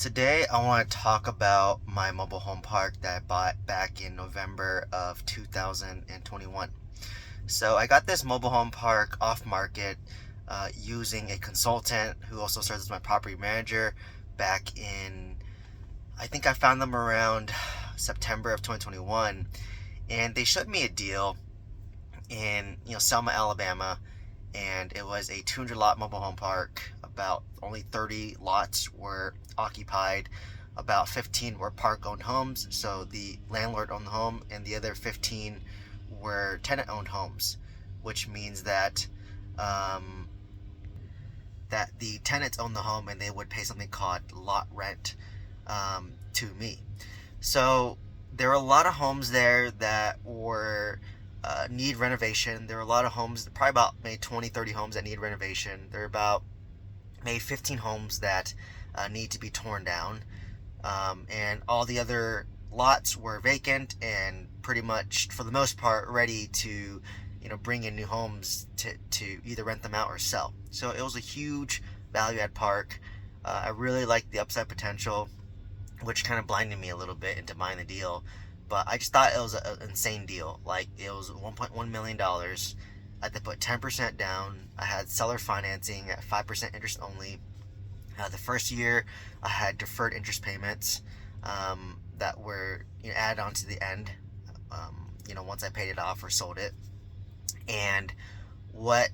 Today I want to talk about my mobile home park that I bought back in November of 2021. So I got this mobile home park off market using a consultant who also serves as my property manager back in, I think I found them around September of 2021, and they showed me a deal in Selma, Alabama, and it was a 200 lot mobile home park. About only 30 lots were occupied. About 15 were park owned homes, so the landlord owned the home, and the other 15 were tenant owned homes, which means um, that the tenants own the home and they would pay something called lot rent to me. So there are a lot of homes there that were need renovation. There are a lot of homes, probably about maybe 20, 30 homes that need renovation. There are about maybe 15 homes that need to be torn down. And all the other lots were vacant and pretty much, for the most part, ready to bring in new homes to either rent them out or sell. So it was a huge value add park. I really liked the upside potential, which kind of blinded me a little bit into buying the deal. But I just thought it was an insane deal. Like, it was $1.1 million. I had to put 10% down. I had seller financing at 5% interest only. The first year, I had deferred interest payments that were added on to the end. Once I paid it off or sold it. And what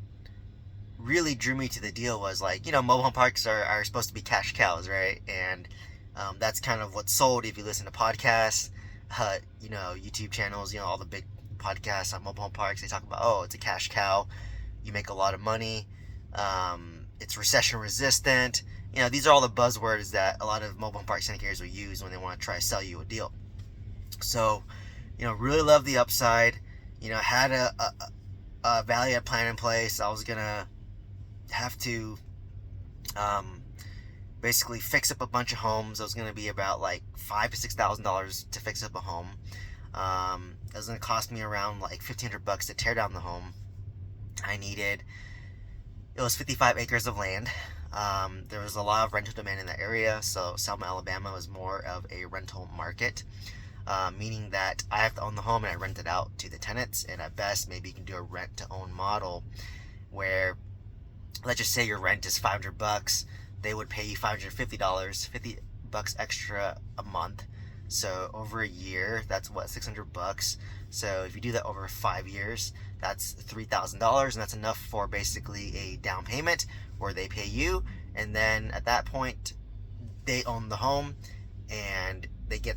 really drew me to the deal was, mobile home parks are supposed to be cash cows, right? And that's kind of what's sold if you listen to podcasts, YouTube channels, all the big podcasts on mobile home parks. They talk about, oh, it's a cash cow. You make a lot of money. It's recession resistant. These are all the buzzwords that a lot of mobile home park syndicators will use when they want to try to sell you a deal. So, really love the upside. Had a value add plan in place. I was gonna have to basically fix up a bunch of homes. It was gonna be about like $5,000 to $6,000 to fix up a home. It was gonna cost me around like $1,500 to tear down the home. It was 55 acres of land. There was a lot of rental demand in that area, so Selma, Alabama was more of a rental market, meaning that I have to own the home and I rent it out to the tenants. And at best, maybe you can do a rent to own model where, let's just say your rent is $500, they would pay you $550, $50 extra a month. So over a year, that's what, $600. So if you do that over 5 years, that's $3,000, and that's enough for basically a down payment where they pay you, and then at that point, they own the home, and they get,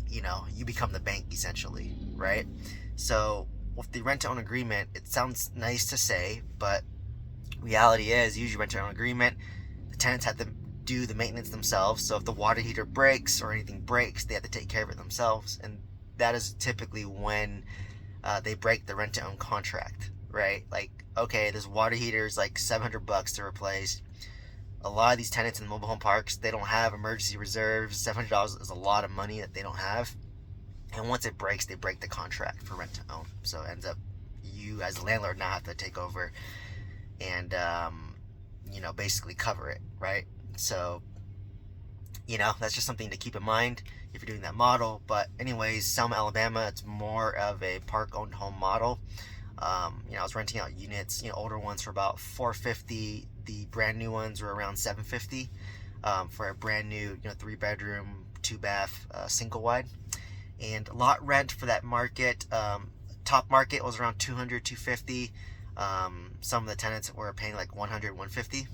you become the bank essentially, right? So with the rent-to-own agreement, it sounds nice to say, but reality is, usually rent-to-own agreement, the tenants have to do the maintenance themselves. So if the water heater breaks or anything breaks, they have to take care of it themselves, and that is typically when they break the rent-to-own contract, right? Like, okay, this water heater is like $700 to replace. A lot of these tenants in mobile home parks, they don't have emergency reserves. $700 is a lot of money that they don't have. And once it breaks, they break the contract for rent-to-own. So it ends up you as a landlord now have to take over and basically cover it, right? So that's just something to keep in mind if you're doing that model. But anyways, Selma, Alabama, it's more of a park-owned home model. I was renting out units, older ones for about $450. The brand new ones were around $750 for a brand new, 3-bedroom, 2-bath, single wide. And lot rent for that market, top market was around $200, $250. Some of the tenants were paying like $100, $150.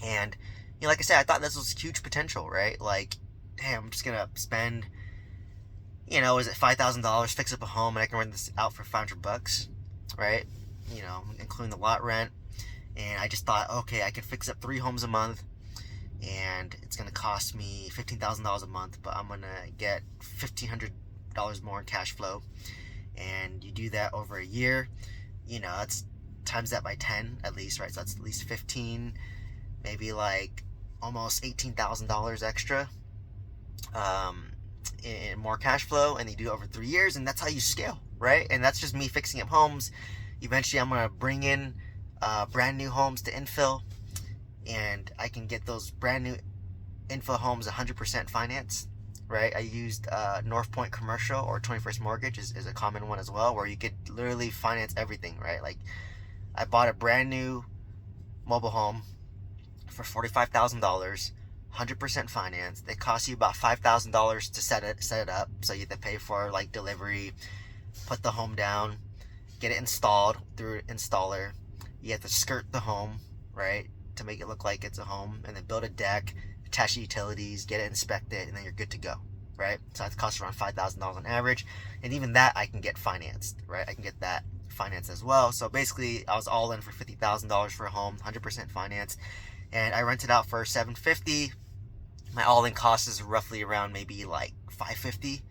And like I said, I thought this was huge potential, right? Like, hey, I'm just gonna spend, is it $5,000, fix up a home, and I can rent this out for $500, right? Including the lot rent. And I just thought, okay, I can fix up 3 homes a month, and it's gonna cost me $15,000 a month, but I'm gonna get $1,500 more in cash flow. And you do that over a year, that's times that by 10 at least, right? So that's at least 15, maybe like almost $18,000 extra in more cash flow, and you do it over 3 years, and that's how you scale, right? And that's just me fixing up homes. Eventually, I'm gonna bring in brand new homes to infill, and I can get those brand new Info Homes 100% finance, right? I used North Point Commercial, or 21st Mortgage is a common one as well, where you could literally finance everything, right? Like, I bought a brand new mobile home for $45,000, 100% finance. They cost you about $5,000 to set it up, so you have to pay for like delivery, put the home down, get it installed through an installer. You have to skirt the home, right, to make it look like it's a home, and then build a deck, attach the utilities, get it inspected, and then you're good to go, right? So that costs around $5,000 on average, and even that I can get financed, right? I can get that financed as well. So basically, I was all in for $50,000 for a home, 100% financed, and I rented out for $750. My all-in cost is roughly around maybe like $550.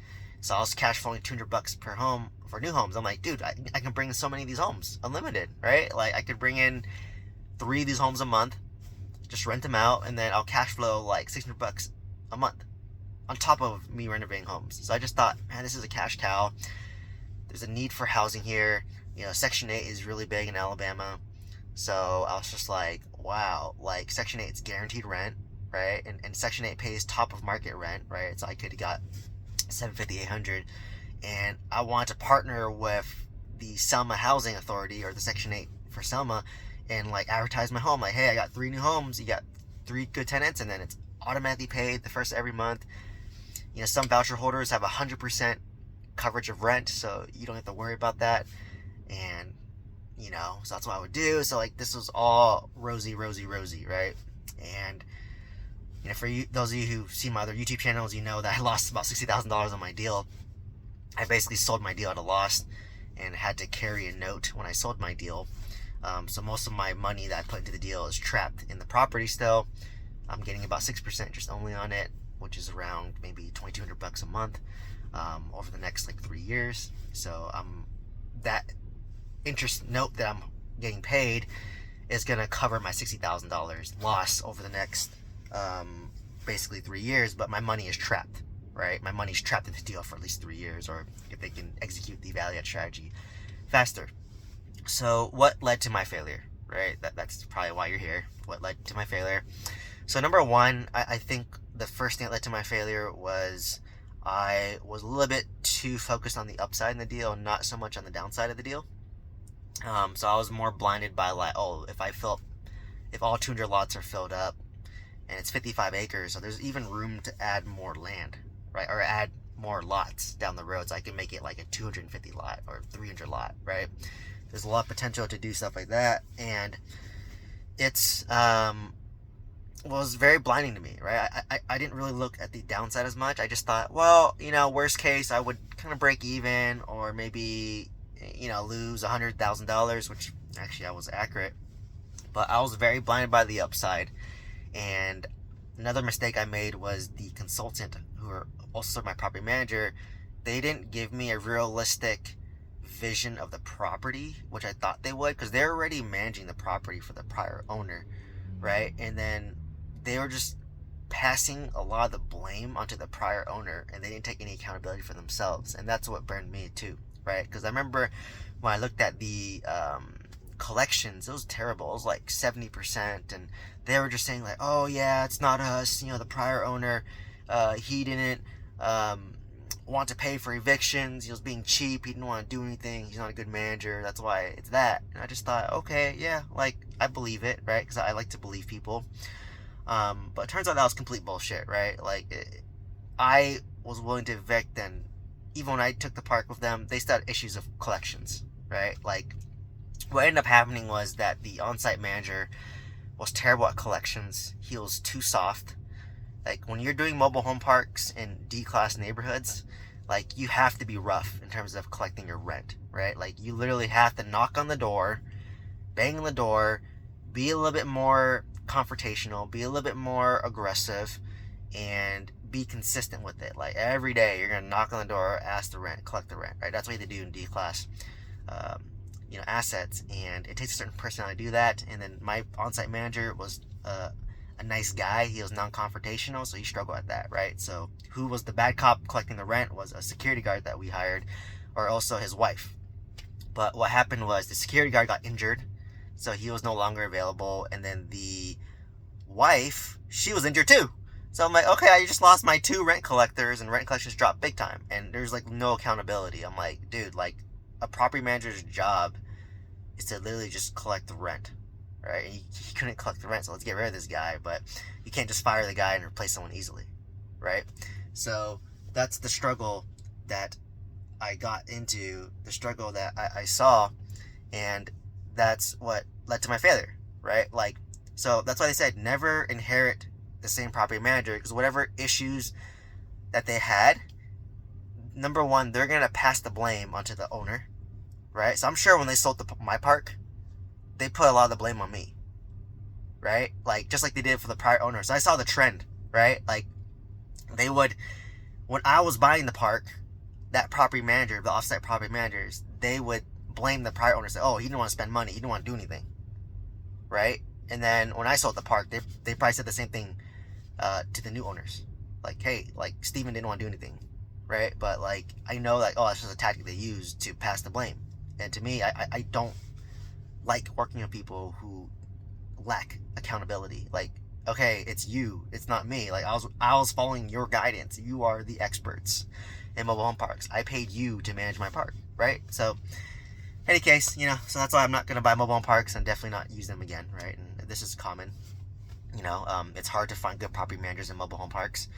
So I was cash flowing $200 per home for new homes. I'm like, dude, I can bring in so many of these homes, unlimited, right? Like, I could bring in 3 of these homes a month, just rent them out, and then I'll cash flow like $600 a month on top of me renovating homes. So I just thought, man, this is a cash cow. There's a need for housing here. You know, Section 8 is really big in Alabama. So I was just like, wow, like Section 8 is guaranteed rent, right? And Section 8 pays top of market rent, right? So I could have got 750, 800, and I want to partner with the Selma Housing Authority, or the Section 8 for Selma, and like advertise my home, like, hey, I got 3 new homes, you got 3 good tenants, and then it's automatically paid the first of every month. You know, some voucher holders have 100% coverage of rent, so you don't have to worry about that. And you know, so that's what I would do. So like, this was all rosy, right? And you know, for you, those of you who see my other YouTube channels, you know that I lost about $60,000 on my deal. I basically sold my deal at a loss and had to carry a note when I sold my deal. So most of my money that I put into the deal is trapped in the property still. I'm getting about 6% interest only on it, which is around maybe $2,200 a month over the next like 3 years. So that interest note that I'm getting paid is going to cover my $60,000 loss over the next basically 3 years, but my money is trapped, right? My money's trapped in the deal for at least 3 years, or if they can execute the value add strategy faster. So what led to my failure, right? That's probably why you're here. What led to my failure? So number one, I think the first thing that led to my failure was I was a little bit too focused on the upside in the deal, not so much on the downside of the deal. So I was more blinded by like, oh, if all 200 lots are filled up, and it's 55 acres, so there's even room to add more land, right? Or add more lots down the road, so I can make it like a 250 lot or 300 lot, right? There's a lot of potential to do stuff like that, and it's was very blinding to me, right? I didn't really look at the downside as much. I just thought, well, you know, worst case, I would kind of break even, or maybe, you know, lose $100,000, which actually I was accurate, but I was very blinded by the upside. And another mistake I made was the consultant, who are also my property manager, they didn't give me a realistic vision of the property, which I thought they would, because they're already managing the property for the prior owner, right? And then they were just passing a lot of the blame onto the prior owner, and they didn't take any accountability for themselves. And that's what burned me too, right? Because I remember when I looked at the collections, it was terrible. It was like 70%, and they were just saying like, oh yeah, it's not us, you know, the prior owner, he didn't want to pay for evictions, he was being cheap, he didn't want to do anything, he's not a good manager, that's why it's that. And I just thought, okay, yeah, like, I believe it, right? Because I like to believe people. But it turns out that was complete bullshit, right? Like, I was willing to evict, and even when I took the park with them, they still had issues of collections, right? Like, what ended up happening was that the on-site manager was terrible at collections. He was too soft. Like, when you're doing mobile home parks in D-class neighborhoods, like, you have to be rough in terms of collecting your rent, right? Like, you literally have to knock on the door, bang on the door, be a little bit more confrontational, be a little bit more aggressive, and be consistent with it. Like, every day you're going to knock on the door, ask the rent, collect the rent, right? That's what you have to do in D-class assets, and it takes a certain personality to do that. And then my on-site manager was a nice guy. He was non-confrontational, so he struggled at that, right? So who was the bad cop collecting the rent was a security guard that we hired, or also his wife. But what happened was the security guard got injured, so he was no longer available, and then the wife, she was injured too. So I'm like, okay, I just lost my 2 rent collectors, and rent collections dropped big time, and there's like no accountability. I'm like, dude, like a property manager's job is to literally just collect the rent, right? And he couldn't collect the rent, so let's get rid of this guy. But you can't just fire the guy and replace someone easily, right? So that's the struggle that I got into, the struggle that I saw, and that's what led to my failure, right? Like, so that's why they said never inherit the same property manager, because whatever issues that they had, number one, they're gonna pass the blame onto the owner, right? So I'm sure when they sold my park, they put a lot of the blame on me, right? Like just like they did for the prior owner. So I saw the trend, right? Like they would, when I was buying the park, that property manager, the offsite property managers, they would blame the prior owner, say, oh, he didn't want to spend money, he didn't want to do anything, right? And then when I sold the park, they probably said the same thing to the new owners, like, hey, like Steven didn't want to do anything, right? But like I know, like, oh, that's just a tactic they use to pass the blame. And to me, I don't like working with people who lack accountability. Like, okay, it's you, it's not me. Like I was following your guidance. You are the experts in mobile home parks. I paid you to manage my park, right? So, any case, so that's why I'm not gonna buy mobile home parks and definitely not use them again, right? And this is common. It's hard to find good property managers in mobile home parks.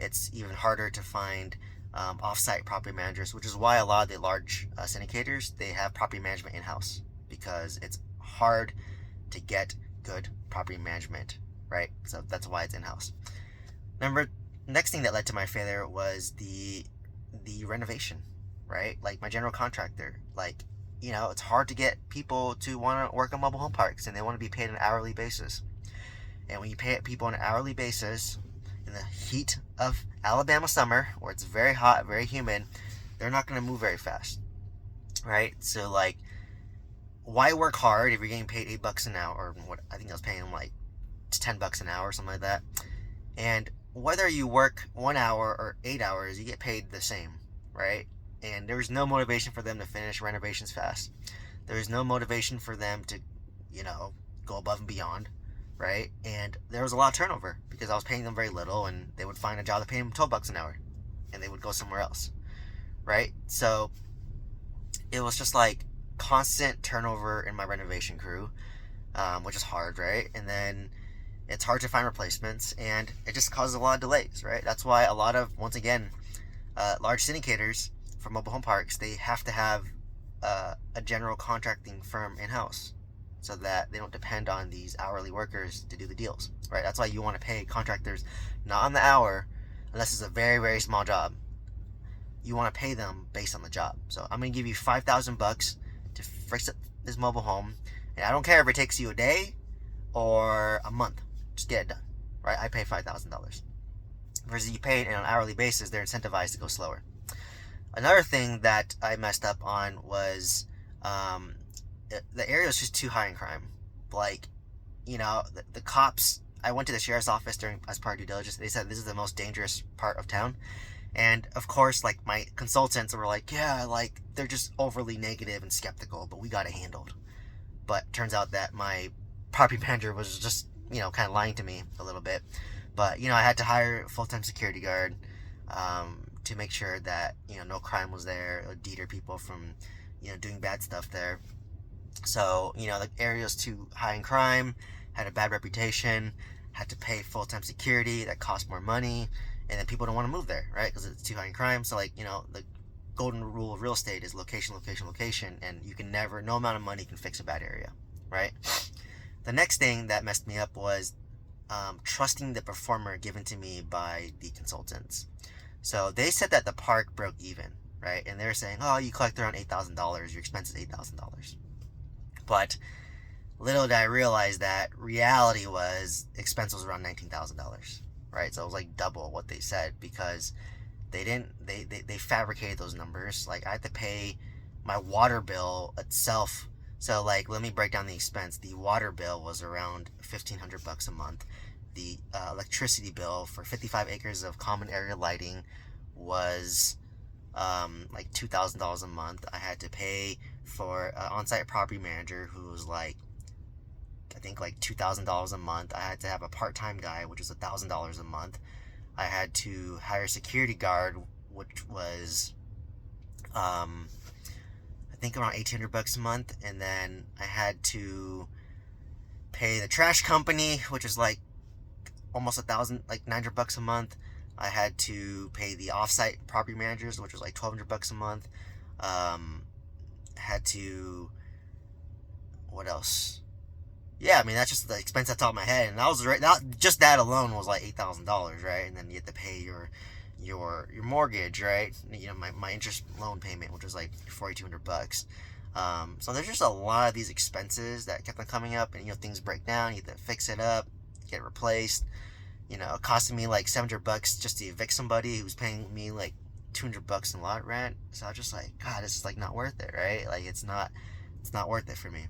It's even harder to find off-site property managers, which is why a lot of the large syndicators, they have property management in-house, because it's hard to get good property management, right? So that's why it's in-house. Next thing that led to my failure was the renovation, right? Like my general contractor, like, it's hard to get people to want to work on mobile home parks, and they want to be paid on an hourly basis. And when you pay people on an hourly basis in the heat of Alabama summer, where it's very hot, very humid, they're not going to move very fast, right? So like, why work hard if you're getting paid $8 an hour, or what I think I was paying them, like $10 an hour or something like that? And whether you work 1 hour or 8 hours, you get paid the same, right? And there's no motivation for them to finish renovations fast. There's no motivation for them to, go above and beyond, right? And there was a lot of turnover because I was paying them very little, and they would find a job that paid them $12 an hour, and they would go somewhere else, right? So it was just like constant turnover in my renovation crew, which is hard, right? And then it's hard to find replacements, and it just causes a lot of delays, right? That's why a lot of, once again, large syndicators for mobile home parks, they have to have a general contracting firm in-house, so that they don't depend on these hourly workers to do the deals, right? That's why you want to pay contractors not on the hour, unless it's a very, very small job. You want to pay them based on the job. So I'm going to give you $5,000 to fix this mobile home, and I don't care if it takes you a day or a month. Just get it done, right? I pay $5,000. Versus you pay it on an hourly basis, they're incentivized to go slower. Another thing that I messed up on was the area was just too high in crime. Like, the cops, I went to the sheriff's office as part of due diligence. They said this is the most dangerous part of town. And of course, like, my consultants were like, yeah, like, they're just overly negative and skeptical, but we got it handled. But turns out that my property manager was just, kind of lying to me a little bit. But, I had to hire a full-time security guard to make sure that, no crime was there, or deter people from, doing bad stuff there. So, the area was too high in crime, had a bad reputation, had to pay full-time security that cost more money, and then people don't want to move there, right? Because it's too high in crime. So, like, the golden rule of real estate is location, location, location, and you can never, no amount of money can fix a bad area, right? The next thing that messed me up was trusting the performer given to me by the consultants. So they said that the park broke even, right? And they're saying, oh, you collect around $8,000, your expense is $8,000. But little did I realize that reality was expense was around $19,000, right? So it was like double what they said, because they fabricated those numbers. Like, I had to pay my water bill itself. So, like, let me break down the expense. The water bill was around $1,500 a month. The electricity bill for 55 acres of common area lighting was like $2,000 a month. I had to pay for an on-site property manager who was like I think like $2,000 a month. I had to have a part-time guy, which was $1,000 a month. I had to hire a security guard, which was I think around $1,800 a month, and then I had to pay the trash company, which was like almost like $900 a month. I had to pay the offsite property managers, which was like $1,200 a month. Had to, what else? Yeah, I mean that's just the expense that's top of my head, and that was right. That just that alone was like $8,000, right? And then you have to pay your mortgage, right? You know, my interest loan payment, which was like $4,200. So there's just a lot of these expenses that kept on coming up, and things break down. You have to fix it up, get it replaced. It costed me like $700 just to evict somebody who was paying me like $200 in lot rent. So I was just like, God, this is like not worth it, right? Like it's not worth it for me.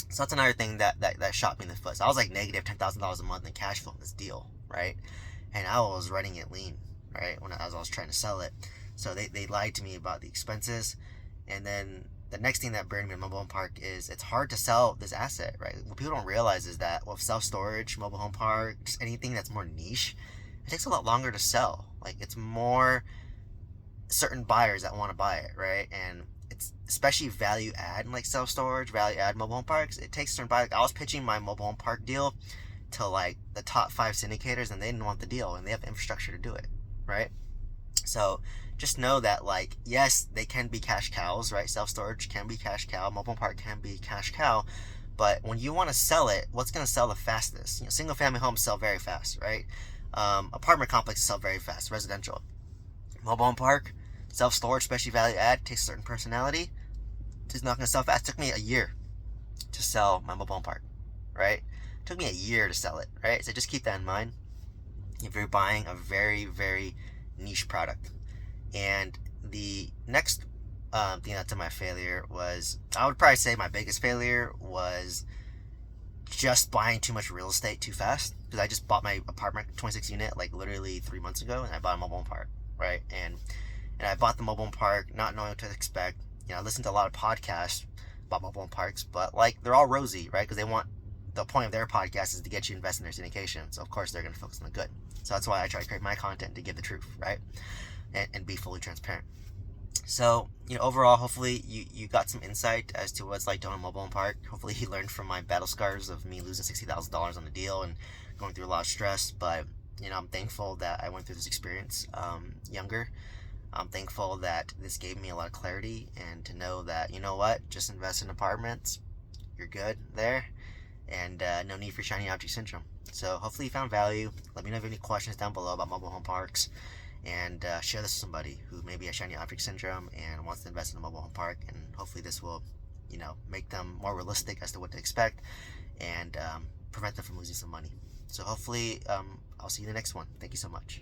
So that's another thing that shot me in the foot. So I was like negative $10,000 a month in cash flow in this deal, right? And I was running it lean, right? As I was trying to sell it. So they lied to me about the expenses. And then the next thing that burned me in mobile home park is it's hard to sell this asset, right? What people don't realize is that with self-storage, mobile home park, just anything that's more niche, it takes a lot longer to sell. Like it's more certain buyers that want to buy it, right? And it's especially value add, like self-storage, value add mobile home parks. It takes certain buyers. Like I was pitching my mobile home park deal to like the top 5 syndicators, and they didn't want the deal, and they have the infrastructure to do it, right? So just know that, like, yes, they can be cash cows, right? Self-storage can be cash cow, mobile park can be cash cow, but when you want to sell it, what's going to sell the fastest? Single family homes sell very fast, right? Apartment complexes sell very fast, residential. Mobile home park, self-storage, especially value add, takes a certain personality. It's not going to sell fast. It took me a year to sell my mobile home park, right? It took me a year to sell it, right? So just keep that in mind if you're buying a very, very niche product. And the next thing that to my failure was, I would probably say my biggest failure was just buying too much real estate too fast, because I just bought my apartment 26 unit like literally 3 months ago, and I bought a mobile home park, right? And I bought the mobile home park not knowing what to expect. I listened to a lot of podcasts about mobile home parks, but like they're all rosy, right? Because the point of their podcast is to get you invested in their syndication. So of course they're going to focus on the good. So that's why I try to create my content to give the truth, right? And be fully transparent. So, overall, hopefully you got some insight as to what it's like to own a mobile home park. Hopefully you learned from my battle scars of me losing $60,000 on the deal and going through a lot of stress. But, I'm thankful that I went through this experience younger. I'm thankful that this gave me a lot of clarity, and to know that, just invest in apartments. You're good there. And no need for shiny object syndrome. So hopefully you found value. Let me know if you have any questions down below about mobile home parks. And share this with somebody who maybe has shiny object syndrome and wants to invest in a mobile home park. And hopefully this will, make them more realistic as to what to expect, and prevent them from losing some money. So hopefully I'll see you in the next one. Thank you so much.